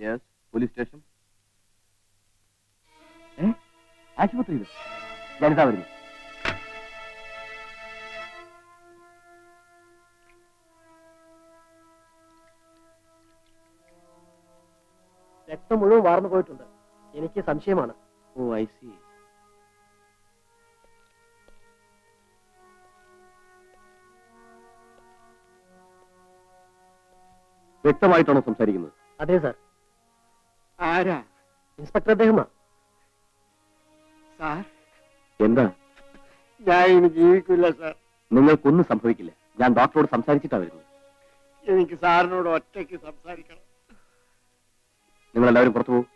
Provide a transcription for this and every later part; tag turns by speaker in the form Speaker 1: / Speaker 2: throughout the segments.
Speaker 1: Yes, police station. ആശുപത്രിയിൽ ലളിത വരുന്നു.
Speaker 2: രക്തം മുഴുവൻ വാർന്നു പോയിട്ടുണ്ട്. എനിക്ക് സംശയമാണ്.
Speaker 1: ഓ, ഐ സി. വ്യക്തമായിട്ടാണോ സംസാരിക്കുന്നത്?
Speaker 2: അതെ സാർ.
Speaker 3: ആരാ?
Speaker 2: ഇൻസ്പെക്ടർ അദ്ദേഹമാ.
Speaker 3: സാർ,
Speaker 1: എന്താ?
Speaker 3: ഞാൻ ഇനി ജീവിക്കില്ല സാർ.
Speaker 1: നിങ്ങൾക്കൊന്നും സംഭവിക്കില്ല. ഞാൻ ഡോക്ടറോട് സംസാരിച്ചിട്ടാ വരുന്നത്.
Speaker 3: എനിക്ക് സാറിനോട് ഒറ്റയ്ക്ക് സംസാരിക്കണം.
Speaker 1: നിങ്ങൾ എല്ലാവരും പുറത്തു പോകും.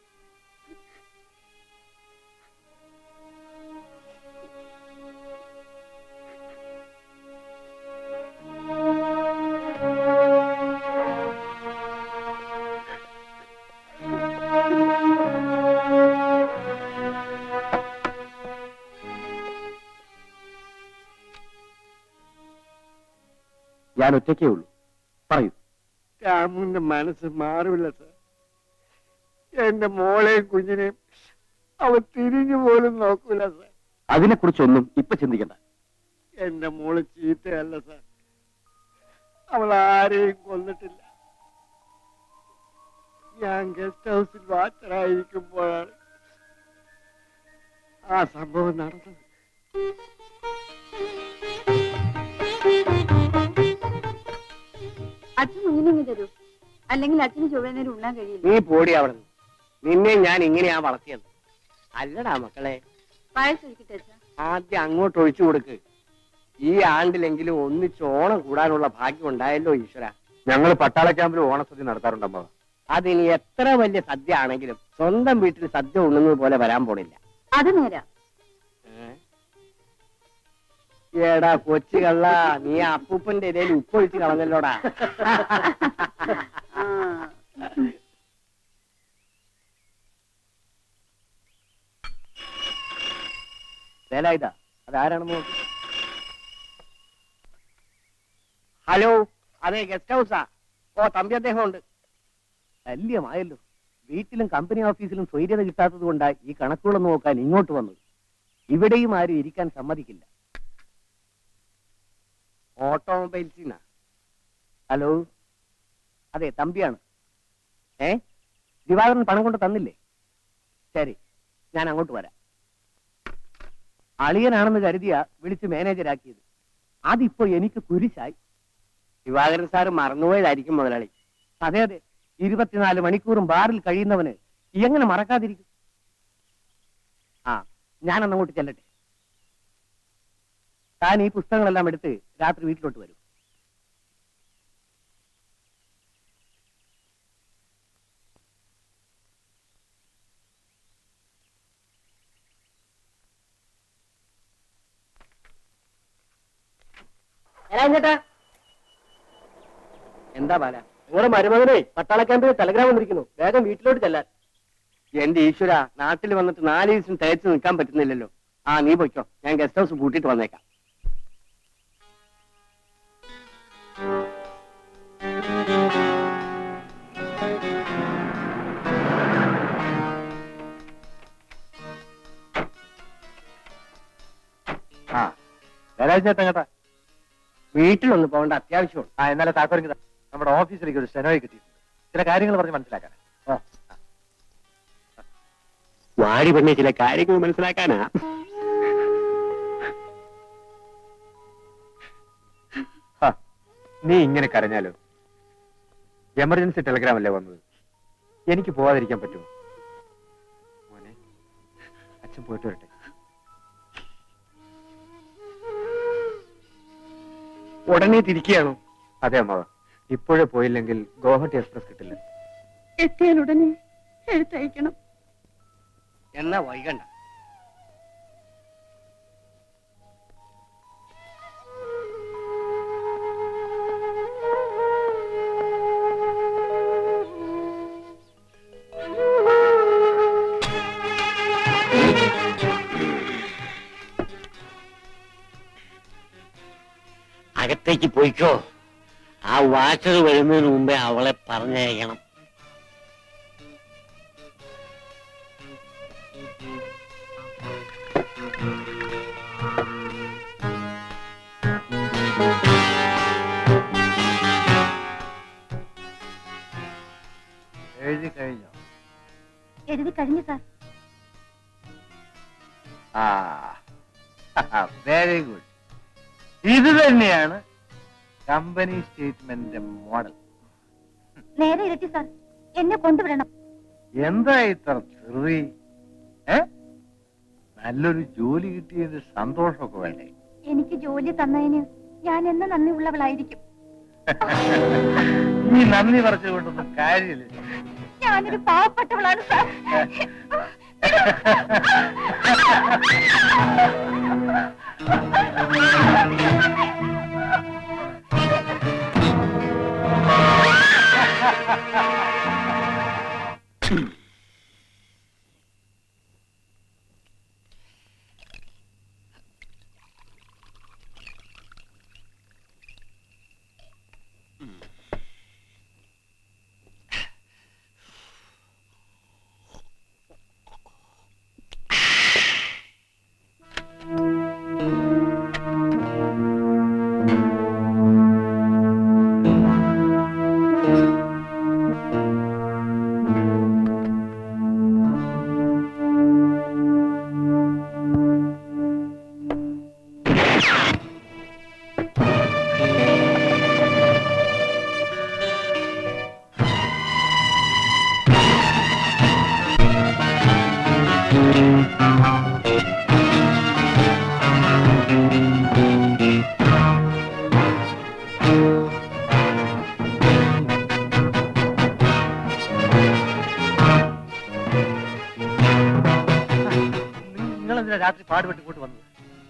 Speaker 1: ഞാൻ ഒറ്റയ്ക്കേ ഉള്ളൂ. പറയൂ.
Speaker 3: രാമുവിന്റെ മനസ്സ് മാറില്ല സാർ. എന്റെ മോളെയും കുഞ്ഞിനെയും അവ തിരിഞ്ഞു പോലും നോക്കൂല സാർ.
Speaker 1: അതിനെക്കുറിച്ചൊന്നും ഇപ്പൊ ചിന്തിക്കണ്ട.
Speaker 3: എന്റെ മോള് ചീത്തയല്ല സാർ. അവൾ ആരെയും കൊന്നിട്ടില്ല. ഞാൻ ഗസ്റ്റ് ഹൗസിൽ വാച്ചറായിരിക്കുമ്പോഴാണ് ആ സംഭവം നടന്നത്.
Speaker 4: അച്ഛൻ കുഞ്ഞിനെ തരൂ, അല്ലെങ്കിൽ അച്ഛന് ചൊവ്വേനേരം ഉണ്ണാൻ കഴിയില്ല.
Speaker 2: നീ പോടി അവിടെ നിന്ന്. നിന്നെ ഞാൻ ഇങ്ങനെയാ വളർത്തിയത്. അല്ലടാ മക്കളെ,
Speaker 4: പായസം ഒഴിക്കട്ടെ അച്ഛാ?
Speaker 2: ആദ്യം അങ്ങോട്ട് ഒഴിച്ചു കൊടുക്ക്. ഈ ആണ്ടിലെങ്കിലും ഒന്നിച്ച് ഓണം കൂടാനുള്ള ഭാഗ്യം ഉണ്ടായല്ലോ ഈശ്വര.
Speaker 1: ഞങ്ങൾ പട്ടാള ക്യാമ്പിൽ ഓണസദ്യ നടത്താറുണ്ട് അമ്മ.
Speaker 2: അതിനി എത്ര വലിയ സദ്യ ആണെങ്കിലും സ്വന്തം വീട്ടിൽ സദ്യ ഉണ്ണുന്നത് പോലെ വരാൻ പോണില്ല.
Speaker 4: അത് നേരാ.
Speaker 2: ഏടാ കൊച്ചു കള്ള, നീ അപ്പൂപ്പന്റെ ഇടയിൽ ഉപ്പൊഴിച്ച് കളഞ്ഞല്ലോടാ. വേലായുധ, അതാരാണെന്ന് നോക്കി. ഹലോ, അതെ ഗസ്റ്റ് ഹൗസാ. ഓ, തമ്പി അദ്ദേഹം ഉണ്ട്. ശല്യമായല്ലോ. വീട്ടിലും കമ്പനി ഓഫീസിലും സ്വൈര്യത കിട്ടാത്തത് കൊണ്ടാണ് ഈ കണക്കുകളൊന്നും നോക്കാൻ ഇങ്ങോട്ട് വന്നത്. ഇവിടെയും ആരും ഇരിക്കാൻ സമ്മതിക്കില്ല. ഓട്ടോമൊബൈൽസിന്നാ. ഹലോ, അതെ തമ്പിയാണ്. ദിവാകരൻ പണം കൊണ്ട് തന്നില്ലേ? ശരി, ഞാൻ അങ്ങോട്ട് വരാം. അളിയനാണെന്ന് കരുതിയാ വിളിച്ച് മാനേജരാക്കിയത്. അതിപ്പോ എനിക്ക് കുരിശായി. ദിവാകരൻ സാറ് മറന്നുപോയതായിരിക്കും മുതലാളി. അതെ അതെ, 24 മണിക്കൂറും ബാറിൽ കഴിയുന്നവന് എങ്ങനെ മറക്കാതിരിക്കും? ആ, ഞാനന്ന് അങ്ങോട്ട് ചെല്ലട്ടെ. താൻ ഈ പുസ്തകങ്ങളെല്ലാം എടുത്ത് രാത്രി വീട്ടിലോട്ട് വരും. എന്താ ബാല?
Speaker 3: നിങ്ങളുടെ മരുമകനെ പട്ടാള ക്യാമ്പിൽ ടെലഗ്രാം വന്നിരിക്കുന്നു. വേഗം വീട്ടിലോട്ട് ചെല്ലാൻ.
Speaker 2: എന്റെ ഈശ്വര, നാട്ടിൽ വന്നിട്ട് 4 ദിവസം തയ്ച്ചു നിൽക്കാൻ പറ്റുന്നില്ലല്ലോ. ആ, നീ പൊയ്ക്കോ, ഞാൻ ഗസ്റ്റ് ഹൗസ് പൂട്ടിയിട്ട് വന്നേക്കാം.
Speaker 1: ആ, വേലായുധ ചേട്ടൻ കേട്ടാ?
Speaker 2: വീട്ടിലൊന്ന് പോകേണ്ട അത്യാവശ്യമുണ്ട്.
Speaker 1: ആ, എന്നാലും താക്കോലിക്ക് നമ്മുടെ ഓഫീസിലേക്ക് ഒരു സ്റ്റെനോയെ കിട്ടിയിട്ടുണ്ട്. ചില കാര്യങ്ങൾ പറഞ്ഞ് മനസ്സിലാക്കാൻ.
Speaker 2: വാടി പെണ്ണെ, ചില കാര്യങ്ങൾ മനസ്സിലാക്കാനാ.
Speaker 1: നീ ഇങ്ങനെ കരഞ്ഞാലോ? എമർജൻസി ടെലഗ്രാം അല്ലേ വന്നത്? എനിക്ക് പോവാതിരിക്കാൻ പറ്റുമോ? മോനെ, അച്ഛൻ പോയിട്ട് വരട്ടെ.
Speaker 2: ഉടനെ തിരിക്കുകയാണോ?
Speaker 1: അതെ അമ്മാവ, ഇപ്പോഴേ പോയില്ലെങ്കിൽ ഗോഹട്ടി എക്സ്പ്രസ് കിട്ടില്ല.
Speaker 4: എത്തിയാൽ ഉടനെ എഴുത്തയക്കണം.
Speaker 2: എന്നാ വൈകണ്ട. അകത്തേക്ക് പോയിക്കോ. ആ വാച്ചർ വരുന്നതിന് മുമ്പേ അവളെ പറഞ്ഞയക്കണം.
Speaker 4: ജോലി കഴിഞ്ഞു സാർ.
Speaker 5: Very good. ഇത് തന്നെയാണ് കമ്പനി സ്റ്റേറ്റ്മെന്റിന്റെ മോഡൽ.
Speaker 4: നേരെ ഇരട്ടി സാർ, എന്നെ കൊണ്ടുവിടണം.
Speaker 5: എന്താ ഇത്ര ധൃതി? നല്ലൊരു ജോലി കിട്ടിയതിന്റെ സന്തോഷമൊക്കെ വേണ്ടേ?
Speaker 4: എനിക്ക് ജോലി തന്നതിന് ഞാൻ എന്ന് നന്ദി ഉള്ളവളായിരിക്കും.
Speaker 5: ഈ നന്ദി പറഞ്ഞുകൊണ്ടൊന്നും കാര്യമില്ല.
Speaker 4: ഞാനൊരു പാവപ്പെട്ടവളാണ് സാർ.
Speaker 5: രാത്രി പാടുപെട്ട് ഇങ്ങോട്ട് വന്നത്.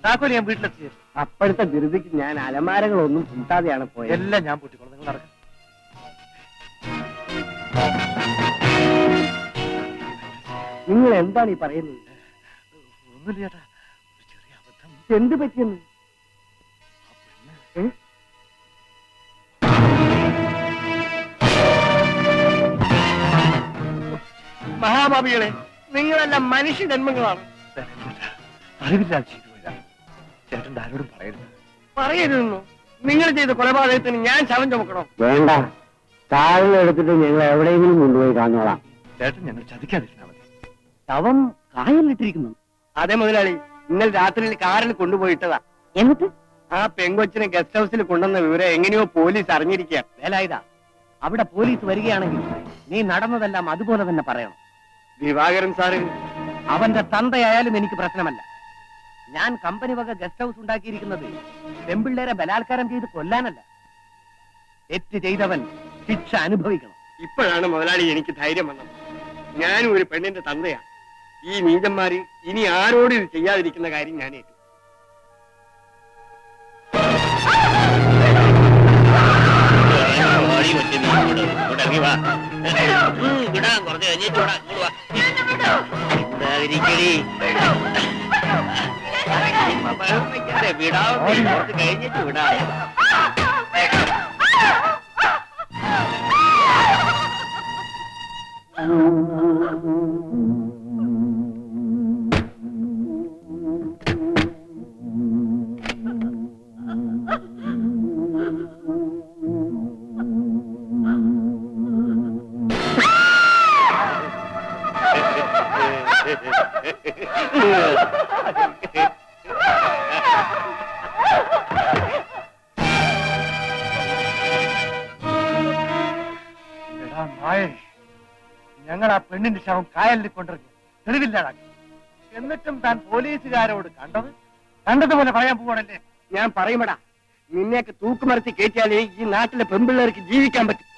Speaker 5: താക്കോല് ഞാൻ വീട്ടിലെത്തി.
Speaker 2: അപ്പോഴത്തെ ധൃതിക്ക് ഞാൻ അലമാരകളൊന്നും കൂട്ടാതെയാണ് പോയത്.
Speaker 5: എല്ലാം ഞാൻ പൂട്ടിക്കോളാം. നിങ്ങൾ നടക്കും.
Speaker 2: നിങ്ങൾ എന്താണ് ഈ പറയുന്നത്?
Speaker 5: ഒന്നുമില്ല ചേട്ടാ, ഒരു ചെറിയ അബദ്ധം.
Speaker 2: എന്ത് പറ്റിയെന്ന്? മഹാഭാവികളെ, നിങ്ങളെല്ലാം മനുഷ്യ ജന്മങ്ങളാണ്.
Speaker 5: അറിവില്ലാതെ ചെയ്തു പോയതാണ്. ചേട്ടൻ ആരോടും പറയരുത്.
Speaker 2: പറയരുതെന്നു? നിങ്ങൾ ചെയ്ത കൊലപാതകത്തിന് ഞാൻ ശവം ചുമക്കണോ?
Speaker 3: വേണ്ട, കാറിൽ എടുത്തിട്ട് ഞങ്ങൾ എവിടെയെങ്കിലും കൊണ്ടുപോയി കാണുന്നോളാം.
Speaker 5: ചേട്ടൻ ഞങ്ങൾ ചതിക്കാതിരുന്നാൽ മതി.
Speaker 2: ശവം കായലിട്ടിരിക്കുന്നു. അതെ മുതലാളി, ഇന്നലെ രാത്രിയിൽ കാറിൽ കൊണ്ടുപോയിട്ടതാ. എന്നിട്ട് ആ പെങ്കൊച്ചിനെ ഗസ്റ്റ് ഹൗസിൽ കൊണ്ടുവന്ന വിവരം എങ്ങനെയോ പോലീസ് അറിഞ്ഞിരിക്കുക. വേലായുധ, അവിടെ പോലീസ് വരികയാണെങ്കിൽ നീ നടന്നതെല്ലാം അതുപോലെ തന്നെ പറയണം. ദിവാകരൻ സാറ് അവന്റെ തന്തയായാലും എനിക്ക് പ്രശ്നമല്ല. ഞാൻ കമ്പനി വക ഗസ്റ്റ് ഹൗസ് ഉണ്ടാക്കിയിരിക്കുന്നത് പെമ്പിള്ളേരെ ബലാത്കാരം ചെയ്ത് കൊല്ലാനല്ല. തെറ്റ് ചെയ്തവൻ ശിക്ഷ അനുഭവിക്കണം. ഇപ്പോഴാണ് മുതലാളി എനിക്ക് ധൈര്യം വന്നത്. ഞാനും ഒരു പെണ്ണിന്റെ തന്തയാണ്. ഈ നീചന്മാര് ഇനി ആരോടും ഇത് ചെയ്യാതിരിക്കുന്ന കാര്യം ഞാൻ ഏറ്റു. കഴിഞ്ഞിട്ട് വിടാ.
Speaker 5: ഞങ്ങൾ ആ പെണ്ണിന്റെ ശവം കായലിൽ കൊണ്ടിറങ്ങി തെളിവില്ലാതാക്കി. എന്നിട്ടും താൻ പോലീസുകാരോട് കണ്ടതുപോലെ പറയാൻ പോവാണല്ലേ?
Speaker 2: ഞാൻ പറയുമടാ, നിന്നെയൊക്കെ തൂക്കുമരത്തി കയറ്റിയാലേ ഈ നാട്ടിലെ പെൺപിള്ളേർക്ക് ജീവിക്കാൻ പറ്റും.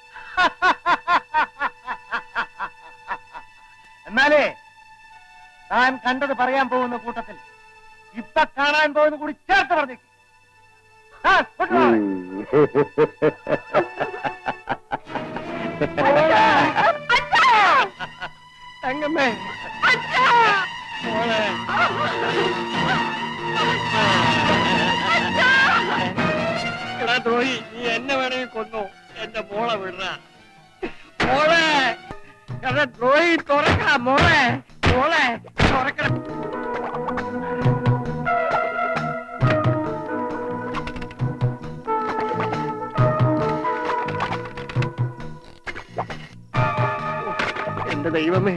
Speaker 5: എന്നാലേ താൻ കണ്ടത് പറയാൻ പോകുന്ന കൂട്ടത്തിൽ ഇപ്പൊ കാണാൻ പോകുന്ന കൂടി ചേർത്ത് പറഞ്ഞേക്കും.
Speaker 2: തങ്കമ്മേ, മോളെ, എടാ ദ്രോഹി, നീ എന്നെ വേണമെങ്കിൽ കൊന്നു, എന്റെ മോളെ വിടറ. മോളെ, എടാ ദ്രോഹി, തുറക്ക മോളെ, മോളെ തുറക്കണം. എന്റെ ദൈവമേ,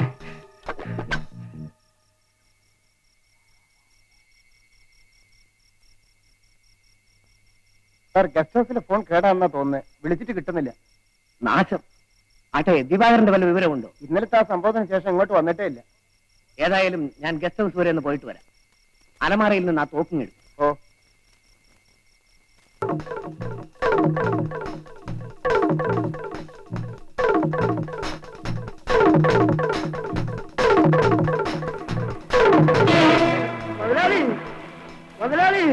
Speaker 2: സാർ ഗസ്റ്റ് ഹൗസിലെ ഫോൺ കേടാന്നാ തോന്നുന്നത്. വിളിച്ചിട്ട് കിട്ടുന്നില്ല. നാശം. ആട്ടെ, ദിവാകരന്റെ വല്ല വിവരമുണ്ടോ? ഇന്നലത്തെ ആ സംഭവത്തിന് ശേഷം ഇങ്ങോട്ട് വന്നിട്ടേ ഇല്ല. ഏതായാലും ഞാൻ ഗസ്റ്റ് ഹൗസ് വരെ ഒന്ന് പോയിട്ട് വരാം. അലമാറയിൽ നിന്ന് ആ തോക്കിങ്ങെടുക്കും. ഓ, മുതലാളി, മുതലാളി.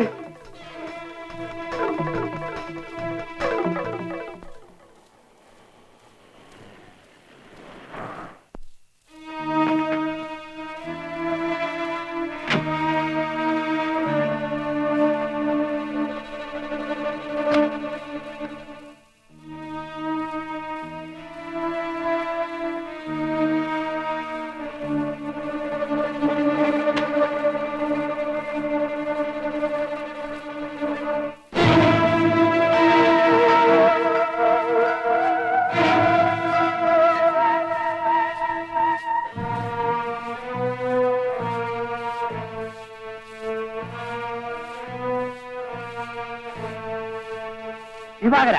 Speaker 2: ദിവാകര,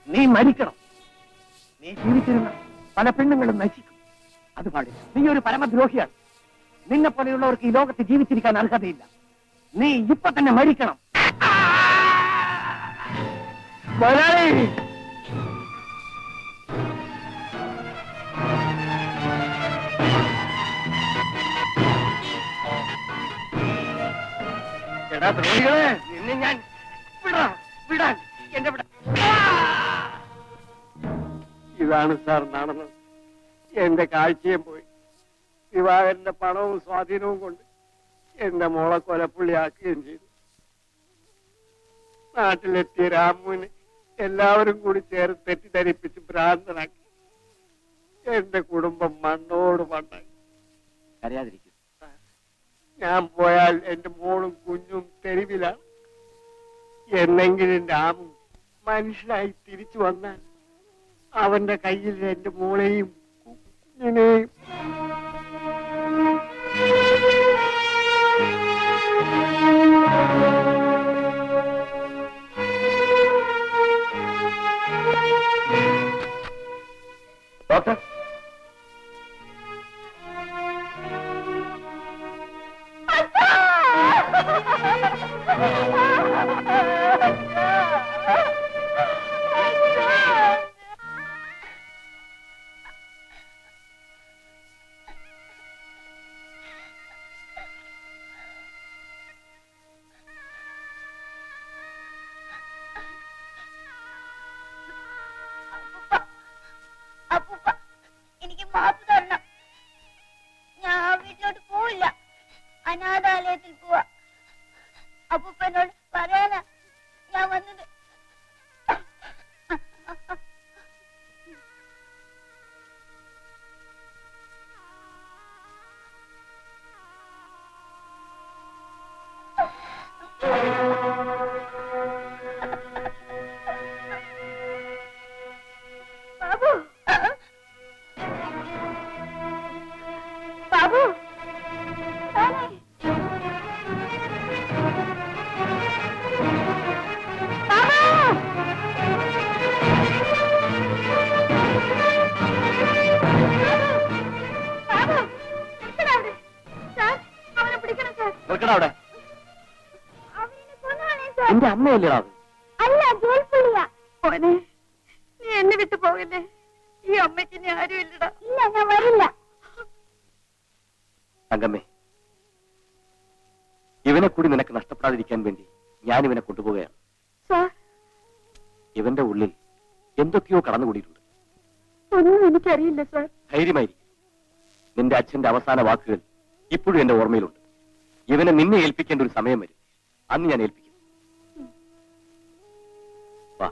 Speaker 2: നീ മരിക്കണം. നീ ജീവിച്ചിരുന്ന പല പെണ്ണുങ്ങളും നശിക്കും. അത് പാടില്ല. നീ ഒരു പരമദ്രോഹിയാണ്. നിന്നെ പോലെയുള്ളവർക്ക് ഈ ലോകത്ത് ജീവിച്ചിരിക്കാൻ അർഹതയില്ല. നീ ഇപ്പൊ തന്നെ മരിക്കണം. മുതലാളി, എടാ ദ്രോഹികളെ, നിന്നെ ഞാൻ വിടാൻ എന്റെ വിട. ഇതാണ് സാർ നടന്നത്. എന്റെ കാഴ്ചയും പോയി. ദിവാകരന്റെ പണവും സ്വാധീനവും കൊണ്ട് എന്റെ മോളെ കൊലപ്പുള്ളിയാക്കുകയും ചെയ്തു. നാട്ടിലെത്തിയ രാമുവിന് എല്ലാവരും കൂടി ചേർന്ന് തെറ്റിദ്ധരിപ്പിച്ച് ഭ്രാന്തനാക്കി. എന്റെ കുടുംബം മണ്ണോട് മണ്ണായി.
Speaker 1: കരയാതിരിക്കും.
Speaker 2: ഞാൻ പോയാൽ എന്റെ മോളും കുഞ്ഞും തെരുവിലാണ്. എന്നെങ്കിലും രാമു മനുഷ്യനായി തിരിച്ചു വന്നാൽ അവന്റെ കയ്യിൽ എന്റെ മോളെയും കുഞ്ഞിനെയും.
Speaker 1: ഡോക്ടർ,
Speaker 4: അപ്പൂപ്പ, എനിക്ക് മാപ്പ് തരണം. ഞാൻ ആ വീട്ടിലോട്ട് പോവില്ല. അനാഥാലയത്തിൽ പോവാ. അപ്പൂപ്പനോട് പറയാനാ ഞാൻ വന്നത്. ബാബു, ബാബു,
Speaker 1: അവിടെ എന്റെ അമ്മയല്ലേ അത്?
Speaker 4: അല്ല, ജോൽപ്പുള്ളിയാ. മോനെ, നീ എന്നെ വിട്ടു പോകല്ലേ. ഈ അമ്മയ്ക്ക് ഇനി ആരും ഇല്ലടാ. ഇല്ല, ഞാൻ വരില്ല.
Speaker 1: തങ്കമ്മേ, ഇവനെ കൂടി നിനക്ക് നഷ്ടപ്പെടാതിരിക്കാൻ വേണ്ടി ഞാൻ ഇവനെ കൊണ്ടുപോവുകയാണ്.
Speaker 4: സാർ,
Speaker 1: ഇവന്റെ ഉള്ളിൽ എന്തൊക്കെയോ കടന്നുകൂടിയിട്ടുണ്ട്.
Speaker 4: ഒന്നും എനിക്കറിയില്ല സാർ.
Speaker 1: ധൈര്യമായിരിക്കും. നിന്റെ അച്ഛന്റെ അവസാന വാക്കുകൾ ഇപ്പോഴും എന്റെ ഓർമ്മയിലുണ്ട്. ഇവനെ നിന്നെ ഏൽപ്പിക്കേണ്ട ഒരു സമയം വരും. അന്ന് ഞാൻ ഏൽപ്പിക്കും. വാ.